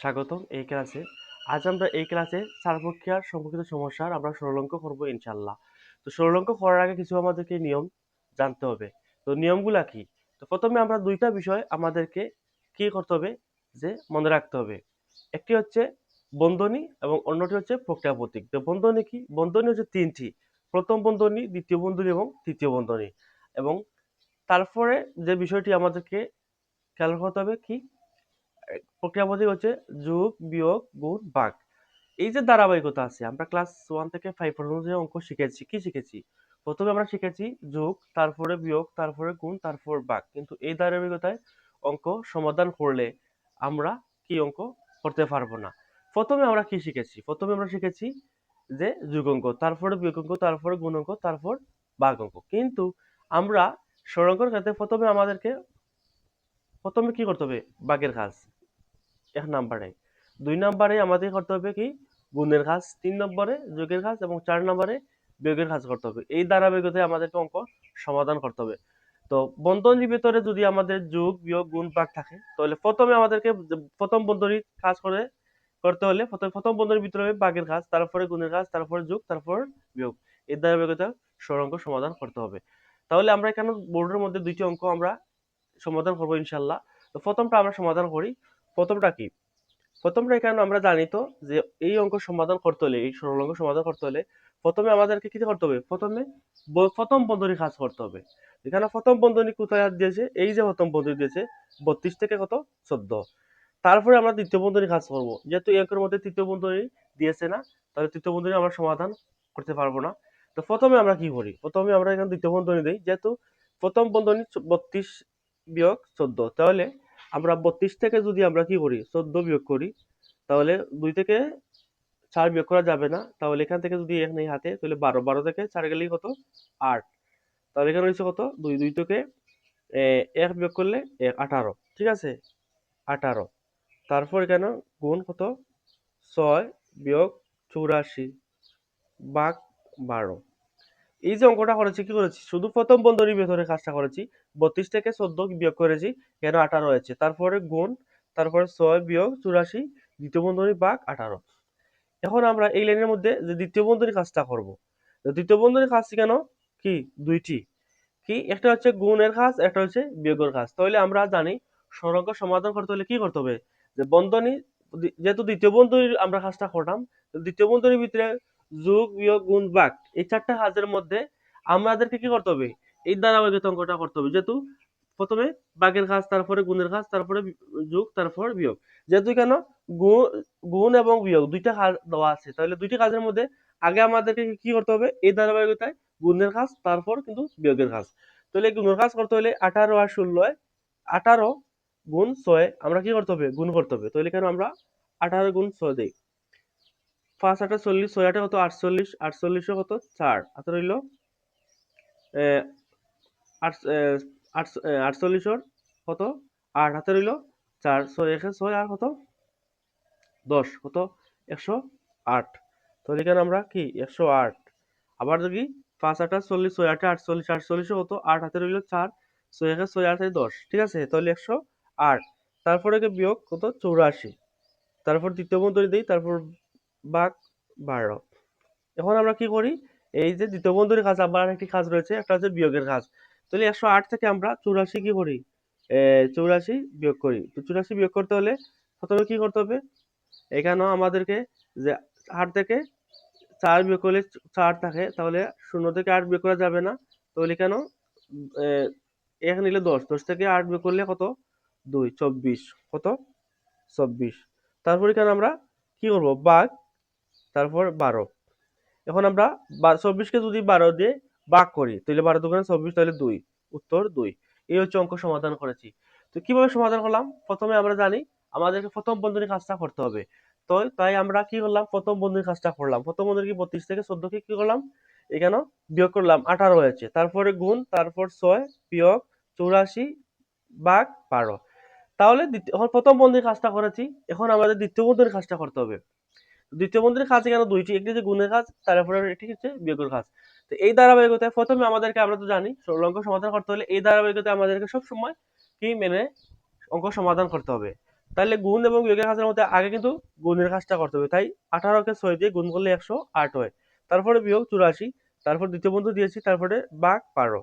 স্বাগতম এই ক্লাসে। আজ আমরা এই ক্লাসে সার্বক্ষিয়ার সম্পর্কিত সমস্যার আমরা সরল করব ইনশাল্লাহ। তো সরল করার আগে কিছু আমাদেরকে নিয়ম জানতে হবে। তো নিয়মগুলা কি? তো প্রথমে আমরা দুইটা বিষয় আমাদেরকে কি করতে হবে যে মনে রাখতে হবে। একটি হচ্ছে বন্ধনী এবং অন্যটি হচ্ছে প্রক্রিয়া প্রতীক। তো বন্ধনী কি? বন্ধনী হচ্ছে তিনটি। প্রথম বন্ধনী, দ্বিতীয় বন্ধনী এবং তৃতীয় বন্ধনী। এবং তারপরে যে বিষয়টি আমাদেরকে খেয়াল করতে হবে কি? প্রক্রিয়া পদ্ধতি হচ্ছে যোগ, বিয়োগ, গুণ, ভাগ। এই যে ধারাবাহিকতা আছে, আমরা ক্লাস 1 থেকে 5 পর্যন্ত যে অঙ্ক শিখেছি, কি শিখেছি? প্রথমে আমরা শিখেছি যোগ, তারপরে বিয়োগ, তারপরে গুণ, তারপর ভাগ। কিন্তু এই ধারাবাহিকতায় অঙ্ক সমাধান করলে আমরা কি অঙ্ক করতে পারবো না। প্রথমে আমরা কি শিখেছি? প্রথমে আমরা শিখেছি যে যোগ অঙ্ক, তারপরে বিয়োগ অঙ্ক, তারপরে গুণ অঙ্ক, তারপর ভাগ অঙ্ক। কিন্তু আমরা সরল অঙ্কের ক্ষেত্রে প্রথমে কি করতে হবে? ভাগের কাজ। 1 নম্বরে, 2 নম্বরে আমাদের করতে হবে কি গুণের কাজ, 3 নম্বরে যোগের কাজ এবং 4 নম্বরে বিয়োগের কাজ করতে হবে। এই ধারাবাহিকতায় আমাদেরকে অঙ্ক সমাধান করতে হবে। তো বন্ধনীর ভিতরে যদি আমাদের যোগ, বিয়োগ, গুণ, ভাগ থাকে, তাহলে প্রথমে আমাদেরকে প্রথম বন্ধনীর কাজ করতে হলে প্রথম বন্ধনীর ভিতরে ভাগের কাজ, তারপরে গুণের কাজ, তারপরে যোগ, তারপর বিয়োগ। এই ধারাবাহিকতা সরল সমাধান করতে হবে। তাহলে আমরা এখানে বোর্ডের মধ্যে দুইটি অঙ্ক আমরা সমাধান করবো ইনশাল্লাহ। তো প্রথমটা আমরা সমাধান করি। প্রথমটা কি? প্রথমটা এখানে আমরা জানি তো যে এই অঙ্ক সমাধান করতে হলে, এই সরল অঙ্ক সমাধান করতে হলে প্রথমে আমাদেরকে কি করতে হবে? প্রথমে প্রথম বন্ধনীর কাজ করতে হবে। এখানে প্রথম বন্ধনী কোথায় দিয়েছে? এই যে প্রথম বন্ধনী দিয়েছে 32 থেকে কত 14। তারপরে আমরা দ্বিতীয় বন্ধনীর কাজ করব। যেহেতু এই অঙ্কের মধ্যে তৃতীয় বন্ধনী দিয়েছে না, তাহলে তৃতীয় বন্ধনী আমরা সমাধান করতে পারবো না। তো প্রথমে আমরা কি করি? প্রথমে আমরা এখানে দ্বিতীয় বন্ধনী দিই। যেহেতু প্রথম বন্ধনী 32 বিয়োগ 14, তাহলে আমরা 32 থেকে যদি আমরা কি করি 14 বিয়োগ করি, তাহলে 2 থেকে 4 বিয়োগ করা যাবে না। তাহলে এখান থেকে যদি 1 নেই হাতে, তাহলে 12, 12 থেকে 4 গেলেই কত? 8। তাহলে এখানে রয়েছে কত? 2, 2 থেকে 1 বিয়োগ করলে 18, ঠিক আছে? 18। তারপর এখানে গুণ কত? 6 বিয়োগ 84 ভাগ 12। এই যে অঙ্কটা করেছি, কি করেছি? শুধু প্রথম বন্ধনীর ভেতরে কাজটা করেছি। 32 থেকে 14 বিয়োগ করেছি, এখানে 18 হয়েছে। তারপরে গুণ, তারপরে 6 বিয়োগ 84, দ্বিতীয় বন্ধনী ভাগ 18। এখন আমরা এই লাইনের মধ্যে যে দ্বিতীয় বন্ধনীর কাজটা করব। দ্বিতীয় বন্ধনীর কাজ কেন কি? দুইটি। কি? একটা হচ্ছে গুণের কাজ, একটা হচ্ছে বিয়োগের কাজ। তাহলে আমরা জানি সরল সমাধান করতে হলে কি করতে হবে? যে বন্ধনী, যেহেতু দ্বিতীয় বন্ধনীর আমরা কাজটা করলাম, দ্বিতীয় বন্ধনীর ভিতরে যোগ, বিয়োগ, গুণ, ভাগ এই 4টা কাজের মধ্যে আমাদেরকে কি করতে হবে? এই ধারাবাহিকতা অঙ্কটা করতে হবে। যেহেতু প্রথমে ভাগের কাজ, তারপরে গুণের কাজ, তারপরে যোগ, তারপর বিয়োগ। যেহেতু কেন গুণ গুণ এবং বিয়োগ দুইটা কাজ দেওয়া আছে, তাহলে দুইটি কাজের মধ্যে আগে আমাদেরকে কি করতে হবে? এই ধারাবাহিকতায় গুণের কাজ, তারপর কিন্তু বিয়োগের কাজ। তাহলে গুণের কাজ করতে হলে 18 আর 16, 18 গুণ 6 আমরা কি করতে হবে? গুণ করতে হবে। তাহলে এখানে আমরা 18 গুণ 6 দিই। 5 8 40, 6 8 কত? 48, 48 কত? 4 হাতে রইল 48 কত? 8 হাতে রইল 4, 6 1 6 আর কত? 10 কত? 108। তাহলে এখানে আমরা কি 108। আবার যদি 5 8 40, 6 8 48, 48 কত? 8 হাতে রইল 4, 6 1 6 8 10, ঠিক আছে? তাহলে 108। তারপরে বিয়োগ কত? 84। তারপর দ্বিতীয় বন্ধনী দেই, তারপর ভাগ 12। এখন আমরা কি করি? এই যে দ্বিতীয় বন্ধনীর কাজ, আবার একটি কাজ রয়েছে, একটা হচ্ছে বিয়োগের কাজ। তাহলে 108 থেকে আমরা 84 কি করি? 84 বিয়োগ করি। তো 84 বিয়োগ করতে হলে প্রথমে কি করতে হবে? এখানেও আমাদেরকে যে 8 থেকে 4 বিয়োগ করলে 4 থাকে, তাহলে 0 থেকে 8 বিয়োগ করা যাবে না। তাহলে এখানেও 1 নিলে 10, 10 থেকে 8 বিয়োগ করলে কত? 2, 24 কত? 24। তারপর এখানে আমরা কি করব? ভাগ, তারপর 12। এখন আমরা 24 কে যদি 12 দিয়ে ভাগ করি, তাহলে 12 দুগুণে 24, তাহলে 2, উত্তর 2। এই হচ্ছে অঙ্ক সমাধান করেছি। তো কিভাবে সমাধান করলাম? প্রথমে আমরা জানি আমাদেরকে প্রথম বন্ধনীর কাজটা করতে হবে। তো তাই আমরা কি করলাম? প্রথম বন্ধনীর কাজটা করলাম। প্রথম বন্ধনী কি? 32 থেকে 14 কে কি করলাম? এখানে বিয়োগ করলাম, 18 হয়েছে। তারপরে গুণ, তারপর 6 বিয়োগ 84 ভাগ 12। তাহলে এখন প্রথম বন্ধনীর কাজটা করেছি, এখন আমাদের দ্বিতীয় বন্ধনীর কাজটা করতে হবে। দ্বিতীয় বন্ধনীর কাজ এখানে দুইটি, একটি হচ্ছে গুণের কাজ, তারপরে একটি হচ্ছে বিয়োগের কাজ। তো এই ধারাবাহিকতায় প্রথমে আমাদেরকে, আমরা তো জানি সরল অঙ্ক সমাধান করতে হলে এই ধারাবাহিকতায় আমাদেরকে সব সময় কি মেনে অঙ্ক সমাধান করতে হবে। তাহলে গুণ এবং বিয়োগের কাজের মধ্যে আগে কিন্তু গুণের কাজটা করতে হবে, তাই 18কে 6 দিয়ে গুণ করলে 108 হয়, তারপরে বিয়োগ 84, তারপর দ্বিতীয় বন্ধু দিয়েছি, তারপরে ভাগ 12।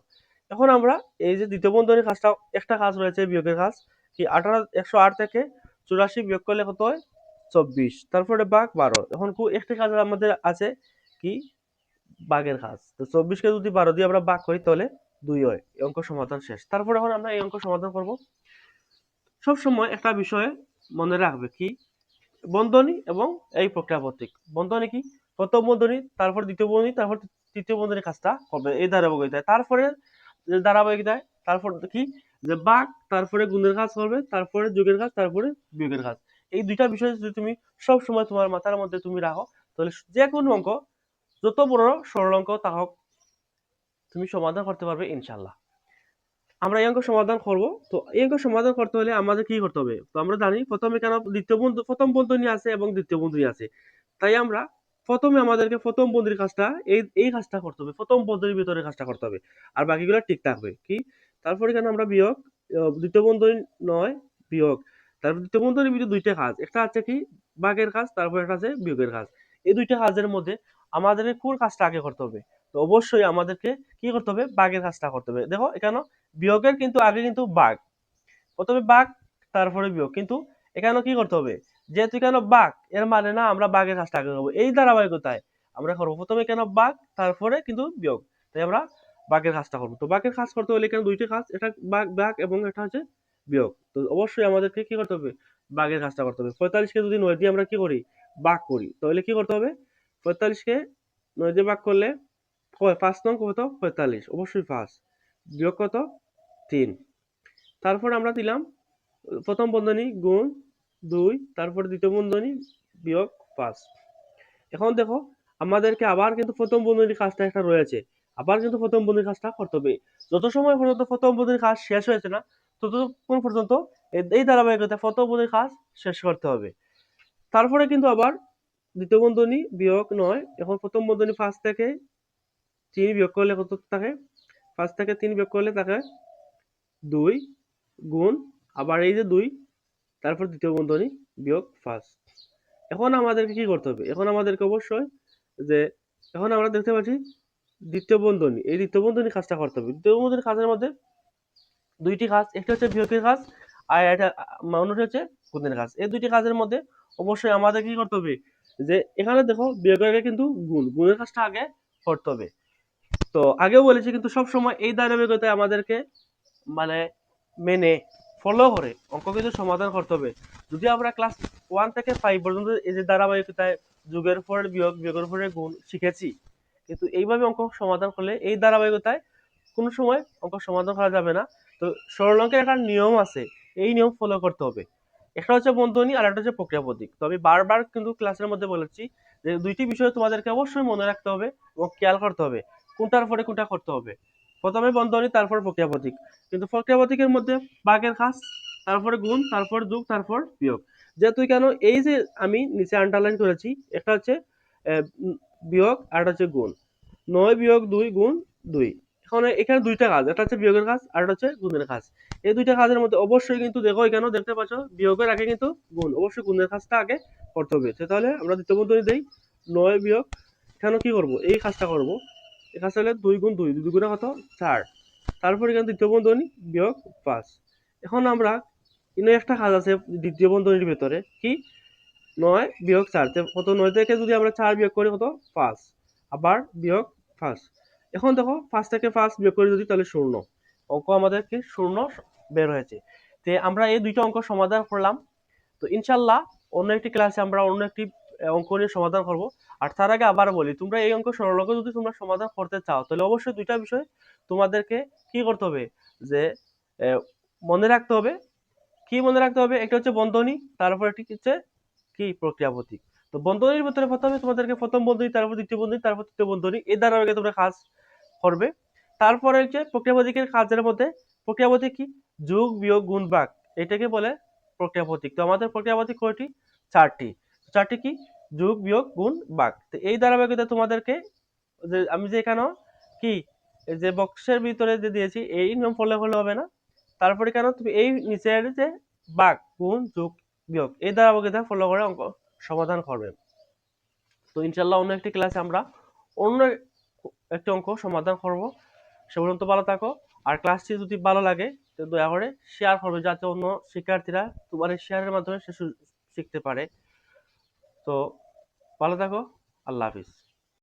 এখন আমরা এই যে দ্বিতীয় বন্ধনীর কাজটা, একটা কাজ রয়েছে বিয়োগের কাজ, কি 108 থেকে 84 বিয়োগ করলে কত হয় 24, তারপরে ভাগ 12। এখন একটি কাজ আমাদের আছে কি ভাগের কাজ, তো 24কে যদি 12 দিয়ে আমরা ভাগ করি তাহলে 2 হয়, এই অঙ্ক সমাধান শেষ। তারপর এখন আমরা এই অঙ্ক সমাধান করব। সব সময় একটা বিষয়ে মনে রাখবে কি বন্ধনী এবং এই প্রক্রিয়া প্রতীক। বন্ধনী কি প্রথম বন্ধনী, তারপর দ্বিতীয় বন্ধনী, তারপর তৃতীয় বন্ধনীর কাজটা করবে এই ধারাবাহিকতায়। তারপরে যে ধারাবাহিকতায় তারপর কি যে ভাগ, তারপরে গুণের কাজ করবে, তারপরে যোগের কাজ, তারপরে বিয়োগের কাজ। এই দুইটা বিষয় যদি তুমি সব সময় তোমার মাথার মধ্যে তুমি রাখো, তাহলে যে কোনো অঙ্ক, যত বড় সরল অঙ্ক তা হোক, তুমি সমাধান করতে পারবে ইনশাল্লাহ। আমরা এই অঙ্ক সমাধান করব। তো এই অঙ্ক সমাধান করতে হলে আমাদের কি করতে হবে? তো আমরা জানি প্রথমে কেন প্রথম বন্ধনী আছে এবং দ্বিতীয় বন্ধনী আছে, তাই আমরা প্রথমে আমাদেরকে প্রথম বন্ধনীর কাজটা এই কাজটা করতে হবে, প্রথম বন্ধনীর ভিতরে কাজটা করতে হবে, আর বাকিগুলো ঠিক থাকবে কি। তারপরে কেন আমরা বিয়োগ, দ্বিতীয় বন্ধনী নয় বিয়োগ, তারপর দ্বিতীয় বন্ধনীর ভিতরে দুইটা কাজ, একটা আছে কি ভাগের কাজ, তারপর একটা আছে বিয়োগের কাজ। এই দুইটা কাজের মধ্যে আমাদেরকে কোন কাজটা আগে করতে হবে? তো অবশ্যই আমাদেরকে কি করতে হবে? ভাগের কাজটা করতে হবে। দেখো এখানে বিয়োগের কিন্তু আগে কিন্তু ভাগ, প্রথমে ভাগ তারপরে বিয়োগ, কিন্তু এখানে কি করতে হবে? যেহেতু এখানে ভাগ, এর মানে না আমরা ভাগের কাজটা আগে করবো, এই ধারাবাহিকতায় আমরা করবো প্রথমে কেন ভাগ তারপরে কিন্তু বিয়োগ, তাই আমরা ভাগের কাজটা করবো। তো ভাগের কাজ করতে হলে এখানে দুইটা কাজ, এটা ভাগ ভাগ এবং এটা হচ্ছে বিয়োগ। তো অবশ্যই আমাদেরকে কি করতে হবে? ভাগের কাজটা করতে হবে। 45কে যদি 9 দিয়ে আমরা কি করি? ভাগ করি, তাহলে কি করতে হবে? 45কে 9 দিয়ে ভাগ করলে 5 নং কত? 45, অবশ্যই 5, বিয়োগ কত? 3। তারপর আমরা দিলাম প্রথম বন্ধনী গুণ 2, তারপরে দ্বিতীয় বন্ধনী বিয়োগ 5। এখন দেখো আমাদেরকে আবার কিন্তু প্রথম বন্ধনীর কাজটা একটা রয়েছে, আবার কিন্তু প্রথম বন্ধনীর কাজটা করতে হবে। যত সময় পর্যন্ত প্রথম বন্ধনীর কাজ শেষ হয়েছে না, ততক্ষণ পর্যন্ত এই ধারাবাহিকতা প্রথম বন্ধনীর কাজ শেষ করতে হবে। তারপরে কিন্তু আবার দ্বিতীয় বন্ধনী বিয়োগ 9, এখন প্রথম বন্ধনী 5 থেকে 3 বিয়োগ করলে কত থাকে? 5 থেকে 3 বিয়োগ করলে থাকে 2 গুণ আবার এই যে 2, তারপর দ্বিতীয় বন্ধনী বিয়োগ 5। এখন আমাদেরকে কি করতে হবে? এখন আমাদেরকে অবশ্যই যে এখন আমরা দেখতে পাচ্ছি দ্বিতীয় বন্ধনী, এই দ্বিতীয় বন্ধনীর কাজটা করতে হবে। দ্বিতীয় বন্ধনীর কাজের মধ্যে দুইটি কাজ, একটা হচ্ছে বিয়োগের কাজ আর এটা অন্যটা হচ্ছে গুণের কাজ। এই দুইটি কাজের মধ্যে অবশ্যই আমাদের কি করতে হবে? যে এখানে দেখো বিয়োগের আগে কিন্তু গুণের কাজটা আগে করতে হবে। তো আগেও বলেছি কিন্তু সব সময় এই ধারাবাহিকতায় আমাদেরকে মানে মেনে ফলো করে অঙ্ক কিন্তু সমাধান করতে হবে। যদি আমরা ক্লাস 1 থেকে 5 পর্যন্ত এই যে ধারাবাহিকতায় যোগের পরে বিয়োগ, বিয়োগের পরে গুণ শিখেছি, কিন্তু এইভাবে অঙ্ক সমাধান করলে এই ধারাবাহিকতায় কোনো সময় অঙ্ক সমাধান করা যাবে না। তো সরল অঙ্কের একটা নিয়ম আছে, এই নিয়ম ফলো করতে হবে। একটা হচ্ছে বন্ধনী আর একটা হচ্ছে প্রক্রিয়া প্রতীক। তো আমি বারবার কিন্তু ক্লাসের মধ্যে বলেছি যে দুইটি বিষয় তোমাদেরকে অবশ্যই মনে রাখতে হবে এবং খেয়াল করতে হবে কোনটার পরে কোনটা করতে হবে। প্রথমে বন্ধনী, তারপর প্রক্রিয়া প্রতীক। কিন্তু প্রক্রিয়া প্রতীকের মধ্যে ভাগের কাজ, তারপরে গুণ, তারপর যোগ, তারপর বিয়োগ। যেহেতু কেন এই যে আমি নিচে আন্ডারলাইন করেছি, একটা হচ্ছে বিয়োগ আর একটা হচ্ছে গুণ, 9 বিয়োগ 2 গুণ 2। এখন এখানে দুইটা কাজ, একটা হচ্ছে বিয়োগের কাজ আর একটা হচ্ছে গুণের কাজ। এই দুইটা কাজের মধ্যে অবশ্যই কিন্তু দেখো এখানে দেখতে পাচ্ছ বিয়োগের আগে কিন্তু গুণ, অবশ্যই গুণের কাজটা আগে করতে হবে। তাহলে আমরা দ্বিতীয় বন্ধনী দেই 9 বিয়োগ, এখানে কি করব? এই কাজটা করব। এই কাজটা হলে 2 গুণ 2, 2 গুণে কত? 4। তারপর এখানে দ্বিতীয় বন্ধনী বিয়োগ 5। এখন আমরা ইনো একটা কাজ আছে দ্বিতীয় বন্ধনীর ভিতরে কি 9 বিয়োগ 4, কত? 9 থেকে যদি আমরা 4 বিয়োগ করি কত? 5, আবার বিয়োগ 5। এখন দেখো 5 থেকে 5 বিয়োগ করে যদি তাহলে 0, অঙ্ক আমাদের কি 0 বের হয়েছে। তো আমরা এই দুইটা অঙ্ক সমাধান করলাম। তো ইনশাল্লাহ অন্য একটি ক্লাসে আমরা অন্য একটি অঙ্ক নিয়ে সমাধান করব। আর তার আগে আবার বলি, তোমরা এই অঙ্ক সরল অঙ্ক যদি তোমরা সমাধান করতে চাও তাহলে অবশ্যই দুইটা বিষয় তোমাদেরকে কি করতে হবে? যে মনে রাখতে হবে। কি মনে রাখতে হবে? একটা হচ্ছে বন্ধনী, তারপর একটি হচ্ছে কি প্রক্রিয়া প্রতীক। তো বন্ধনীর ভিতরে প্রথমে তোমাদেরকে প্রথম বন্ধনী, তারপর দ্বিতীয় বন্ধনী, তারপর তৃতীয় বন্ধনী, এই ধারাবাহিকে তোমরা কাজ করবে। তারপরে হচ্ছে প্রক্রিয়া প্রতীকের কাজের মধ্যে প্রক্রিয়া প্রতীক কি যোগ, বিয়োগ, গুণ, ভাগ, এটাকে বলে প্রক্রিয়া প্রতীক। তো আমাদের প্রক্রিয়া প্রতীক কয়টি? 4টি। 4টি কি যোগ, বিয়োগ, গুণ, ভাগ। তো এই ধারাবাহিকতা তোমাদেরকে যে আমি যে এখানে কি এই যে বক্সের ভিতরে যে দিয়েছি এই নিয়ম ফলো হলে হবে না। তারপরে কেন তুমি এই নিচের যে ভাগ, গুণ, যোগ বিয়োগ, এই ধারাবাহিকতা ফলো করে অঙ্ক সমাধান করবে। তো ইনশাল্লাহ অন্য একটি ক্লাসে আমরা অন্য একটি অঙ্ক সমাধান করব। সে পর্যন্ত ভালো থাকো। আর ক্লাসটি যদি ভালো লাগে তো দয়া করে শেয়ার করবে, যাতে অন্য শিক্ষার্থীরা তোমার এই শেয়ারের মাধ্যমে সে শিখতে পারে। তো ভালো থাকো। আল্লাহ হাফিজ।